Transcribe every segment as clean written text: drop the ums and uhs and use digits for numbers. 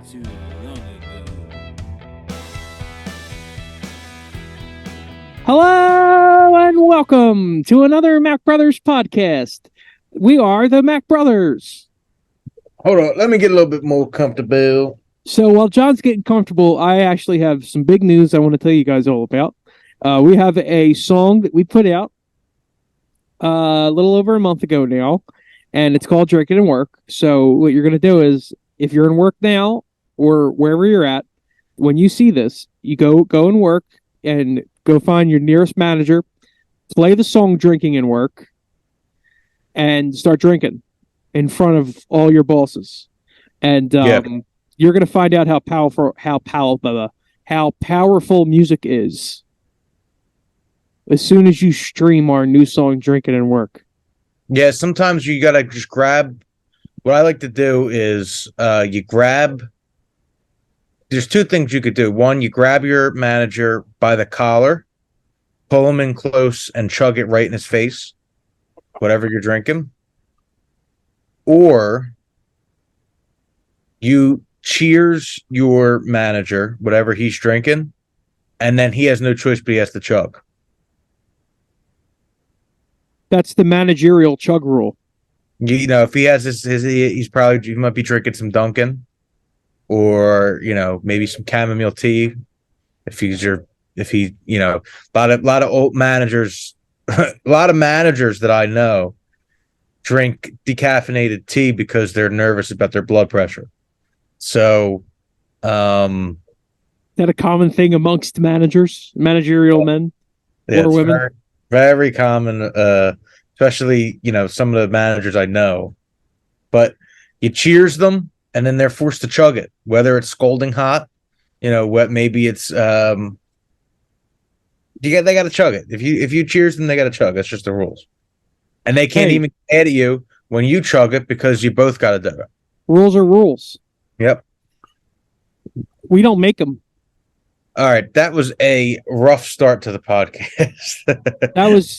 too long ago. Hello and welcome to another Mack Brothers podcast. We are the Mack Brothers. Hold on, let me get a little bit more comfortable. So while John's getting comfortable, I actually have some big news I want to tell you guys all about. We have a song that we put out a little over a month ago now, and it's called Drinkin In Work. So what you're going to do is, if you're in work now or wherever you're at, when you see this, you go and work and go find your nearest manager, play the song Drinkin In Work, and start drinking in front of all your bosses. And you're going to find out how powerful music is as soon as you stream our new song Drinkin In Work. Yeah, sometimes you gotta just grab. What I like to do is you grab. There's two things you could do. One, you grab your manager by the collar, pull him in close, and chug it right in his face, whatever you're drinking. Or you cheers your manager, whatever he's drinking, and then he has no choice but he has to chug. That's the managerial chug rule. You know, if he has he might be drinking some Dunkin', or maybe some chamomile tea. A lot of old managers, a lot of managers that I know drink decaffeinated tea because they're nervous about their blood pressure. So, Is that a common thing amongst managerial men or women? very, very common, especially some of the managers I know. But you cheers them, and then they're forced to chug it, whether it's scalding hot, maybe it's they got to chug it. If you cheers them, they got to chug. That's just the rules, and they can't even get at you when you chug it because you both got to do it. Rules are rules. Yep. We don't make them. All right, that was a rough start to the podcast.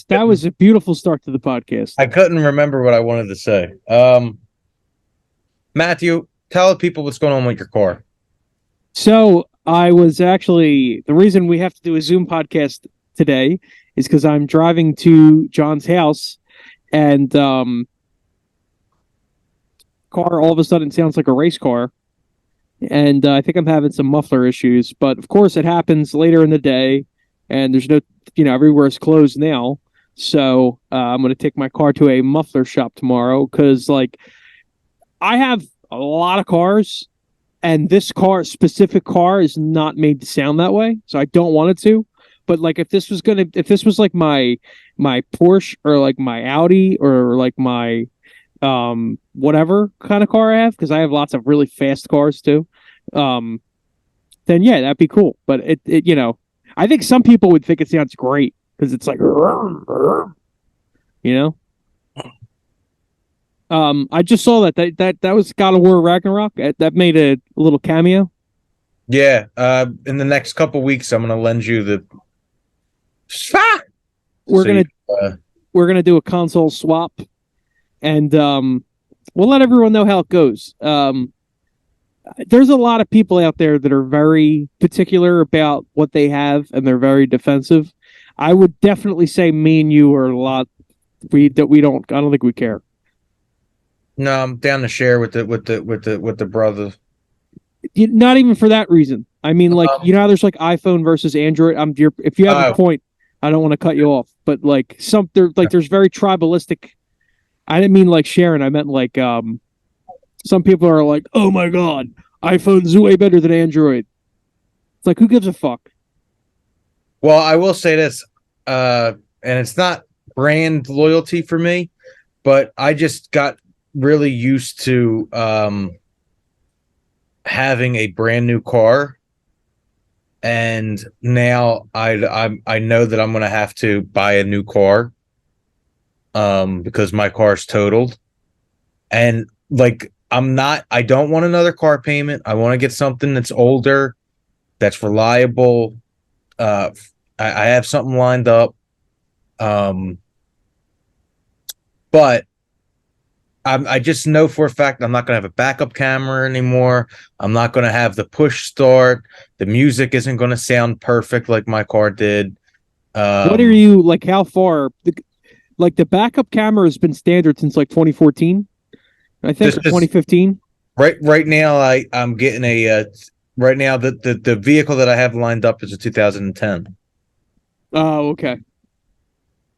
That was a beautiful start to the podcast. I couldn't remember what I wanted to say. Matthew, tell the people what's going on with your car. So I was actually, the reason we have to do a Zoom podcast today is because I'm driving to John's house, and car all of a sudden sounds like a race car. And I think I'm having some muffler issues, but of course it happens later in the day, and there's no, everywhere's closed now. So I'm going to take my car to a muffler shop tomorrow because, I have a lot of cars, and this specific car is not made to sound that way, so I don't want it to. But if this was like my Porsche or like my Audi or like my whatever kind of car I have, because I have lots of really fast cars too, then yeah, that'd be cool. But I think some people would think it sounds great because it's like I just saw that was God of War Ragnarok. That made a little cameo. Yeah, in the next couple weeks I'm gonna lend you the we're gonna do a console swap, and we'll let everyone know how it goes. There's a lot of people out there that are very particular about what they have, and they're very defensive. I would definitely say me and you are a lot. I don't think we care. No, I'm down to share with the brother. Not even for that reason. I mean, how there's iPhone versus Android. If you have a point, I don't want to cut you off, but there's very tribalistic. I didn't mean Sharon. I meant some people are like, oh my God, iPhone's way better than Android. It's like, who gives a fuck? Well, I will say this, and it's not brand loyalty for me, but I just got really used to having a brand new car, and now I know that I'm going to have to buy a new car because my car's totaled, and I don't want another car payment. I want to get something that's older, that's reliable. I have something lined up, but I just know for a fact I'm not going to have a backup camera anymore. I'm not going to have the push start. The music isn't going to sound perfect like my car did. What are you like? How far? Like the backup camera has been standard since like 2014, I think, this or is 2015. right now. I'm getting right now the vehicle that I have lined up is a 2010, Oh, okay.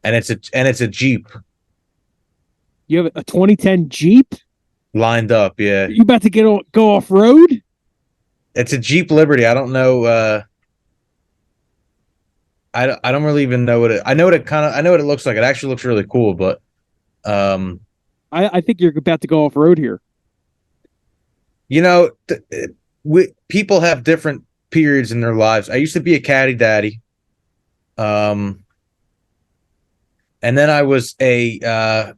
and it's a Jeep You have a 2010 Jeep. lined up. Yeah, You about to go off road? it's a Jeep Liberty. I don't know. I don't really even know what it. I know what it kind of. I know what it looks like. It actually looks really cool, but um, I think you're about to go off road here. you know, people have different periods in their lives. I used to be a caddy daddy, um, and then I was I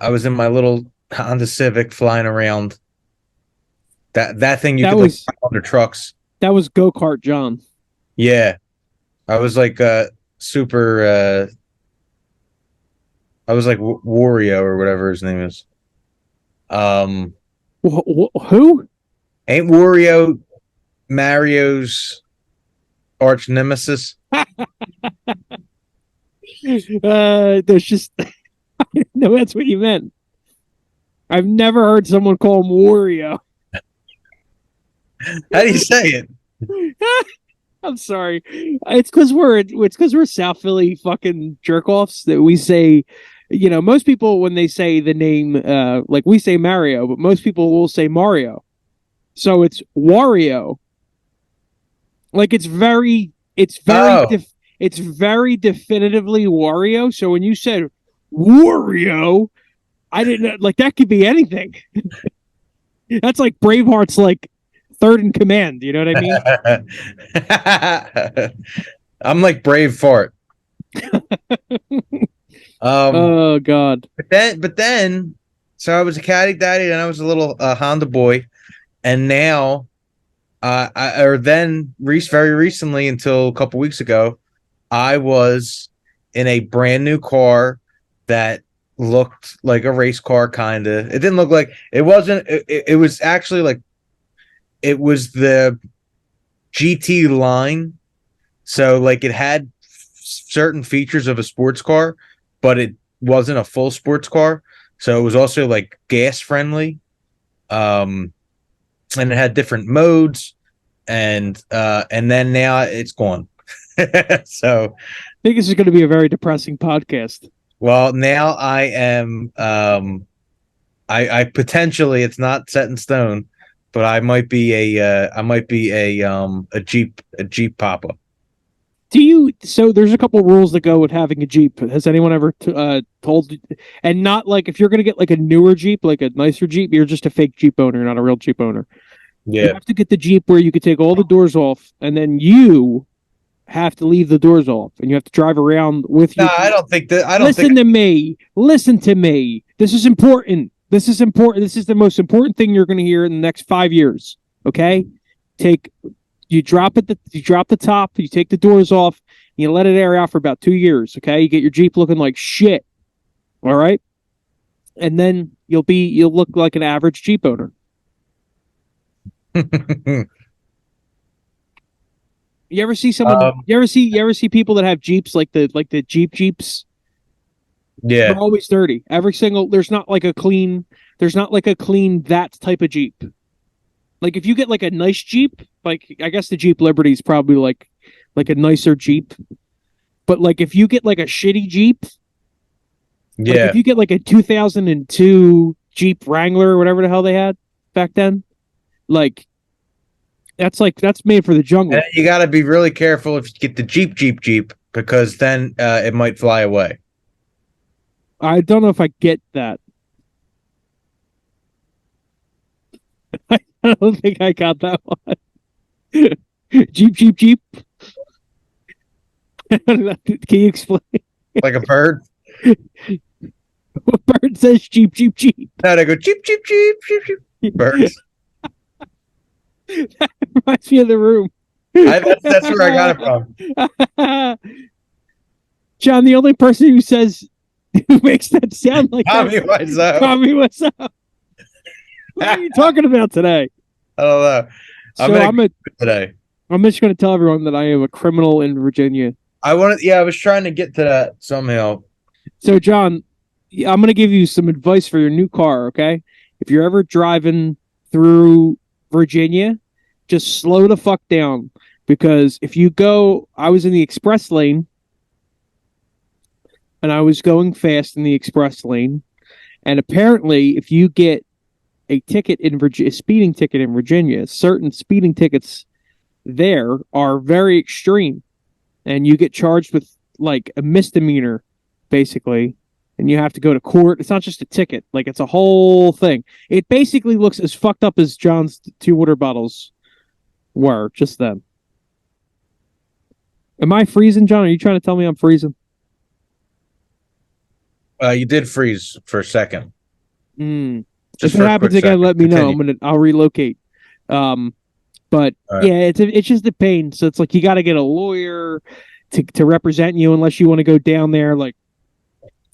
was in my little Honda Civic flying around. That thing you That could like was under trucks. that was go kart, John. Yeah, I was like super. I was like Wario or whatever his name is. Um, Who? ain't Wario Mario's arch nemesis? There's just no. That's what you meant. I've never heard someone call him Wario. How do you say it? I'm sorry. It's because we're South Philly fucking jerk offs that we say. Most people when they say the name, like we say Mario, but most people will say Mario. So it's Wario. Like Oh, it's very definitively Wario. So when you said Wario, I didn't know, like that could be anything. That's like Braveheart's like third in command. You know what I mean? I'm like brave fart. Um, Oh God. but then, so I was a caddy daddy, and I was a little Honda boy, and now, very recently, until a couple weeks ago, I was in a brand new car that looked like a race car, kind of. It didn't look like it wasn't. It was actually like it was the GT line, so like it had certain features of a sports car, but it wasn't a full sports car. So it was also like gas friendly, and it had different modes, and then now it's gone. So I think this is going to be a very depressing podcast. well, now I am I potentially, it's not set in stone, but I might be a Jeep Papa. So there's a couple rules that go with having a Jeep. Has anyone ever told and not like if you're going to get like a newer Jeep, like a nicer Jeep, you're just a fake Jeep owner, not a real Jeep owner. You Yeah. have to get the Jeep where you could take all the doors off and then you have to leave the doors off and you have to drive around with No, your I don't think that I don't Listen think to me. Listen to me. This is important. This is important. This is the most important thing you're going to hear in the next 5 years. Okay? You drop the top, you take the doors off, you let it air out for about 2 years. Okay? You get your Jeep looking like shit. All right? And then you'll look like an average Jeep owner. You ever see someone you ever see people that have Jeeps like the Jeeps? They're yeah. always dirty. There's not like a clean that type of Jeep. Like if you get like a nice Jeep, like I guess the Jeep Liberty is probably like a nicer Jeep. But like if you get like a shitty Jeep, like Yeah. if you get like a 2002 Jeep Wrangler or whatever the hell they had back then, like that's made for the jungle. And you got to be really careful if you get the Jeep because then it might fly away. I don't know if I get that. I don't think I got that one. Jeep. Can you explain Like a bird. what bird says Jeep? No, they go Jeep. Birds. That reminds me of the room. That's where I got it from. John, the only person who says Who makes that sound like Tommy that? Wiseau. Tommy Wiseau. What are you talking about today? I don't know. Today. I'm just going to tell everyone that I am a criminal in Virginia. I was trying to get to that somehow. So, John, I'm going to give you some advice for your new car, okay? If you're ever driving through Virginia, just slow the fuck down. Because if you go, I was in the express lane, and I was going fast in the express lane. And apparently, if you get a ticket in Virginia, a speeding ticket in Virginia, certain speeding tickets there are very extreme, and you get charged with like a misdemeanor, basically, and you have to go to court. It's not just a ticket; like it's a whole thing. It basically looks as fucked up as John's 2 water bottles were just then. Am I freezing, John? Are you trying to tell me I'm freezing? You did freeze for a second. If it happens again, let me know. I'll relocate. But right. Yeah, it's just a pain. So it's like you got to get a lawyer to represent you unless you want to go down there. Like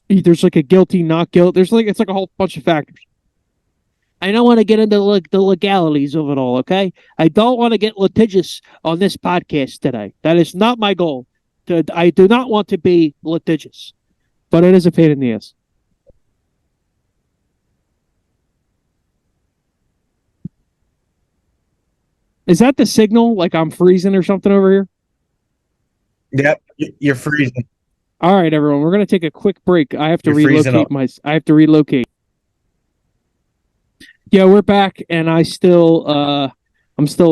there's like a guilty, not guilty. It's like a whole bunch of factors. I don't want to get into the legalities of it all. Okay, I don't want to get litigious on this podcast today. That is not my goal. I do not want to be litigious, but it is a pain in the ass. Is that the signal? Like I'm freezing or something over here? Yep, you're freezing. All right, everyone, we're gonna take a quick break. I have to relocate. Yeah, we're back, and I'm still a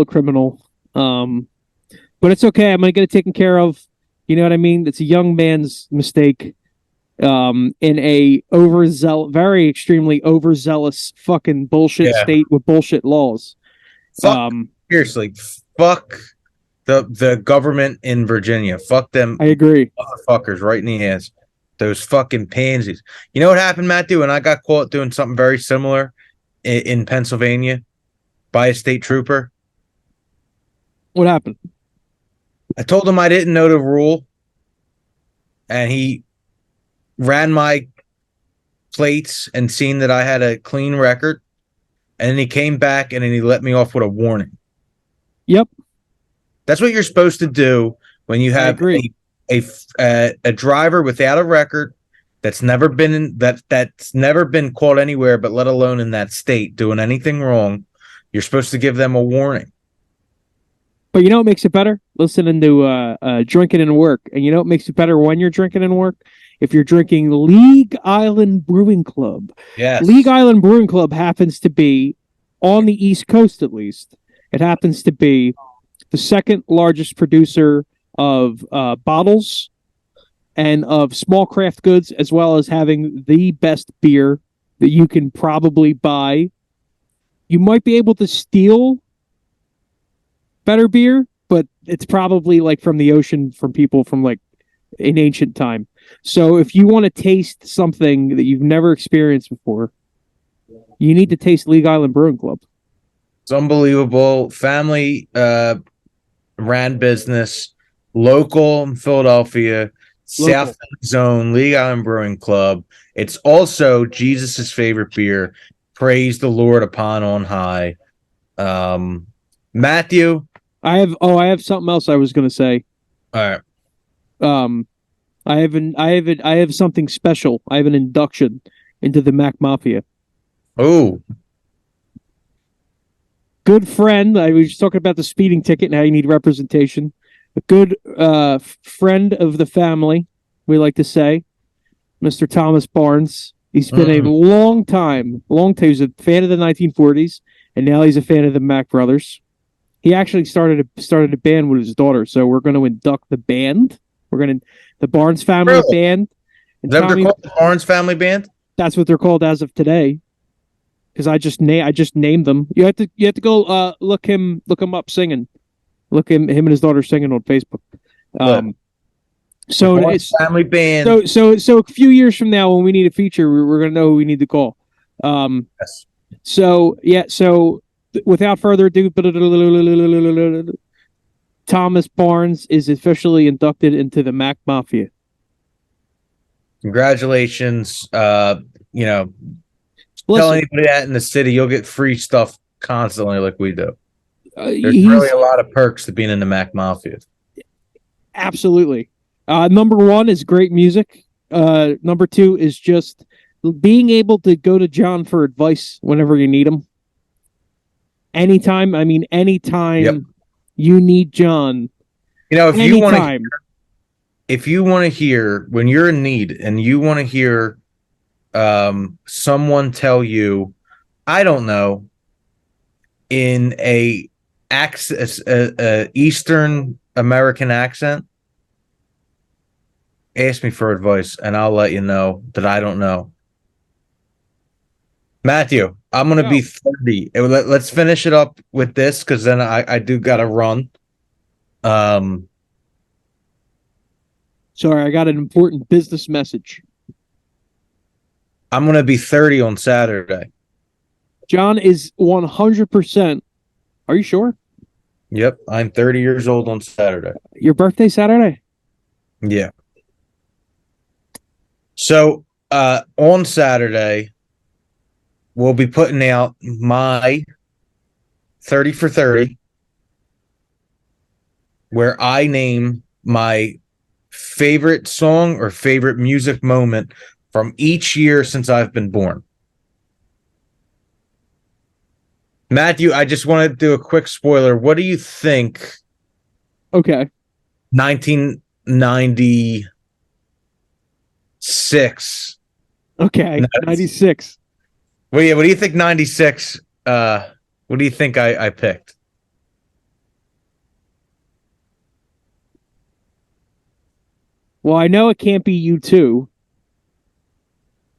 criminal. But it's okay. I'm gonna get it taken care of. You know what I mean? It's a young man's mistake. In a very extremely overzealous fucking bullshit state with bullshit laws. Seriously, fuck the government in Virginia. Fuck them. I agree. Motherfuckers right in the ass. Those fucking pansies. You know what happened, Matthew? When I got caught doing something very similar in Pennsylvania by a state trooper. What happened? I told him I didn't know the rule, and he ran my plates and seen that I had a clean record, and then he came back and then he let me off with a warning. Yep. That's what you're supposed to do when you have a driver without a record that's never been caught anywhere, but let alone in that state doing anything wrong. You're supposed to give them a warning. But you know what makes it better? Listening to Drinkin In Work. And you know what makes it better when you're drinking in work? If you're drinking League Island Brewing Club. Yes. League Island Brewing Club happens to be, on the East Coast at least, it happens to be the second largest producer of bottles and of small craft goods, as well as having the best beer that you can probably buy. You might be able to steal better beer, but it's probably like from the ocean from people from like in ancient time. So if you want to taste something that you've never experienced before, you need to taste League Island Brewing Club. It's unbelievable. Family ran business, local in Philadelphia, South Zone, League Island Brewing Club. It's also Jesus's favorite beer. Praise the Lord upon on high. Matthew, I have something else I was going to say. All right. I have something special. I have an induction into the Mack Mafia. Oh. Good friend. I was just talking about the speeding ticket and how you need representation. A good friend of the family, we like to say, Mr. Thomas Barnes. He's been a long time. He was a fan of the 1940s, and now he's a fan of the Mack brothers. He actually started a band with his daughter, so we're going to induct the band. The Barnes Family Band. Is that what they're called? The Barnes Family Band? That's what they're called as of today. Because I just named them. You have to go look him up singing. Look him and his daughter singing on Facebook. So it's Family Band. So a few years from now, when we need a feature, we're gonna know who we need to call. Yes. So without further ado, Thomas Barnes is officially inducted into the Mack Mafia. Congratulations. You know, tell Listen, anybody that in the city, you'll get free stuff constantly like we do. There's really he's a lot of perks to being in the Mac Mafia. absolutely number one is great music. Number two is just being able to go to John for advice whenever you need him. Anytime, I mean, anytime Yep. you need John, You know, anytime. if you want to hear when you're in need and you want to hear someone tell you, I don't know, in a Eastern American accent, ask me for advice and I'll let you know that I don't know. Matthew, I'm gonna be 30. Let's finish it up with this because then I do gotta run. Um, Sorry, I got an important business message. I'm gonna be 30 on Saturday. John is 100%. Are you sure? Yep, I'm 30 years old on Saturday. Your birthday Saturday? Yeah. So on Saturday, we'll be putting out my 30 for 30, where I name my favorite song or favorite music moment from each year since I've been born. Matthew, I just want to do a quick spoiler. What do you think Okay. 1996? Okay. 96. Well, yeah, what do you think 96? What do you think I picked? Well, I know it can't be you two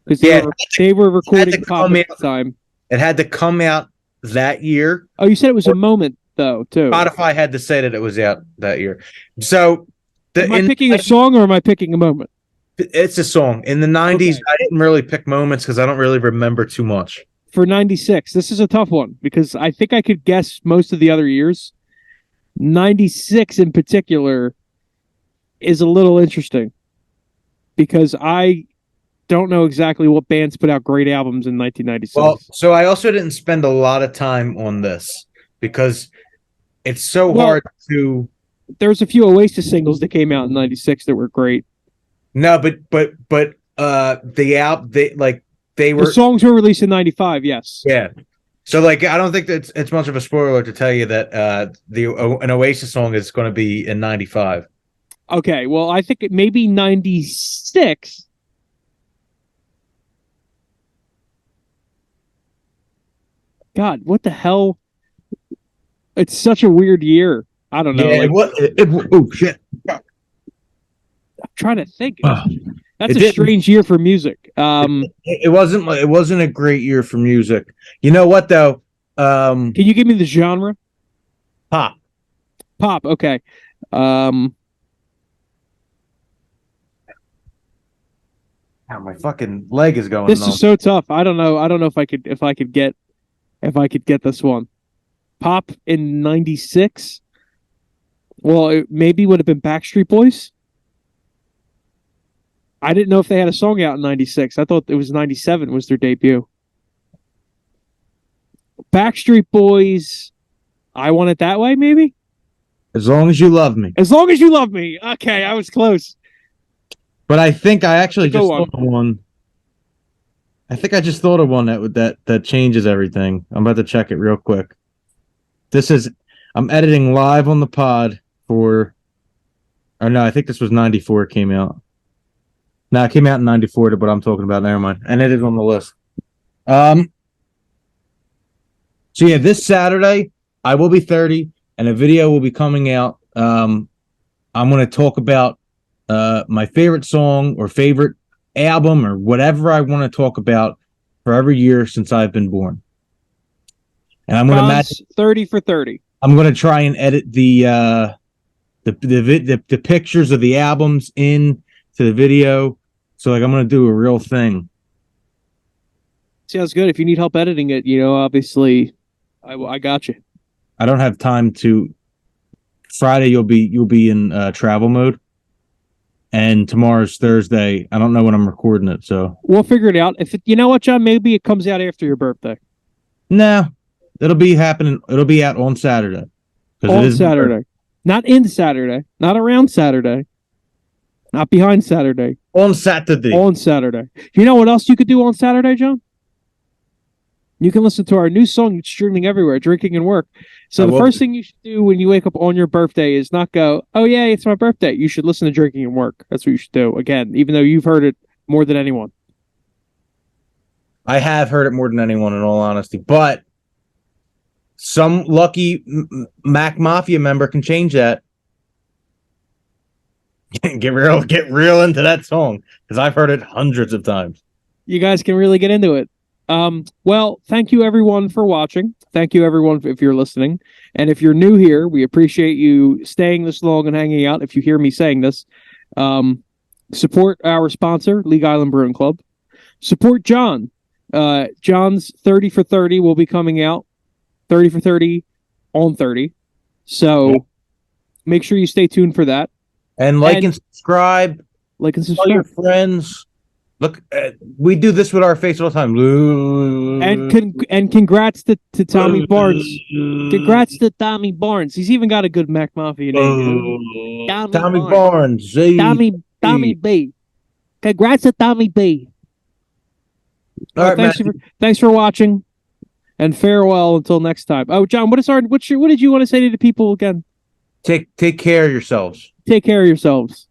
because Yeah, they were recording to Pop come at out. the time. It had to come out that year. Oh, you said it was a moment though, too. Spotify had to say that it was out that year. So Am I picking a song or am I picking a moment? it's a song. In the 90s, Okay. I didn't really pick moments because I don't really remember too much. For 96, this is a tough one because I think I could guess most of the other years. 96 in particular is a little interesting because I don't know exactly what bands put out great albums in 1996. Well, so I also didn't spend a lot of time on this because it's so hard to. There's a few Oasis singles that came out in 96 that were great. No, but they were. The songs were released in 95, yes. Yeah. So like I don't think that it's much of a spoiler to tell you that an Oasis song is going to be in 95. Okay, well, I think it may be 96. God, what the hell? It's such a weird year. I don't know. Yeah, oh shit. I'm trying to think. Uh, That's a strange year for music. It wasn't a great year for music. You know what though? Can you give me the genre? Pop. Pop. Okay. My fucking leg is going. This is so tough. I don't know. I don't know if I could get this one. Pop in 96. Well, it maybe would have been Backstreet Boys. I didn't know if they had a song out in 96. I thought it was 97 was their debut. Backstreet Boys, I Want It That Way, maybe? As Long as You Love Me. As Long as You Love Me. Okay, I was close. But I think I actually just Go on. thought of one. I think I just thought of one that changes everything. I'm about to check it real quick. I'm editing live on the pod for. Or no, I think this was 94 came out. No, it came out in 94 to what I'm talking about. Never mind. And it is on the list. So yeah, this Saturday I will be 30 and a video will be coming out. I'm going to talk about my favorite song or favorite album or whatever I want to talk about for every year since I've been born. And I'm going to match 30 for 30. I'm going to try and edit the pictures of the albums into the video. So like I'm going to do a real thing. Sounds good. If you need help editing it, obviously I got you. I don't have time to. Friday you'll be in travel mode, and tomorrow's Thursday. I don't know when I'm recording it, so We'll figure it out. You know what, John? Maybe it comes out after your birthday. no, it'll be happening. It'll be out on Saturday. On Saturday. Not in Saturday. Not around Saturday. Not behind Saturday. On Saturday. On Saturday. You know what else you could do on Saturday, John? You can listen to our new song. It's streaming everywhere, Drinking and Work. So the first thing you should do when you wake up on your birthday is not go, oh, yeah, it's my birthday. You should listen to Drinking and Work. That's what you should do. Again, even though you've heard it more than anyone. I have heard it more than anyone, in all honesty. But some lucky Mack Mafia member can change that. Get real into that song, because I've heard it hundreds of times. You guys can really get into it. Well, thank you everyone for watching. Thank you everyone if you're listening. And if you're new here, we appreciate you staying this long and hanging out. If you hear me saying this, support our sponsor, League Island Brewing Club. Support John. John's 30 for 30 will be coming out. 30 for 30 on 30. So make sure you stay tuned for that. And like and subscribe. Like and subscribe. Tell your friends. Look, we do this with our face all the time. And congrats to Tommy Barnes. Congrats to Tommy Barnes. He's even got a good Mack Mafia name. Tommy Barnes. Tommy B. Congrats to Tommy B. All right, thanks for watching, and farewell until next time. Oh, John, what did you want to say to the people again? Take care of yourselves. Take care of yourselves.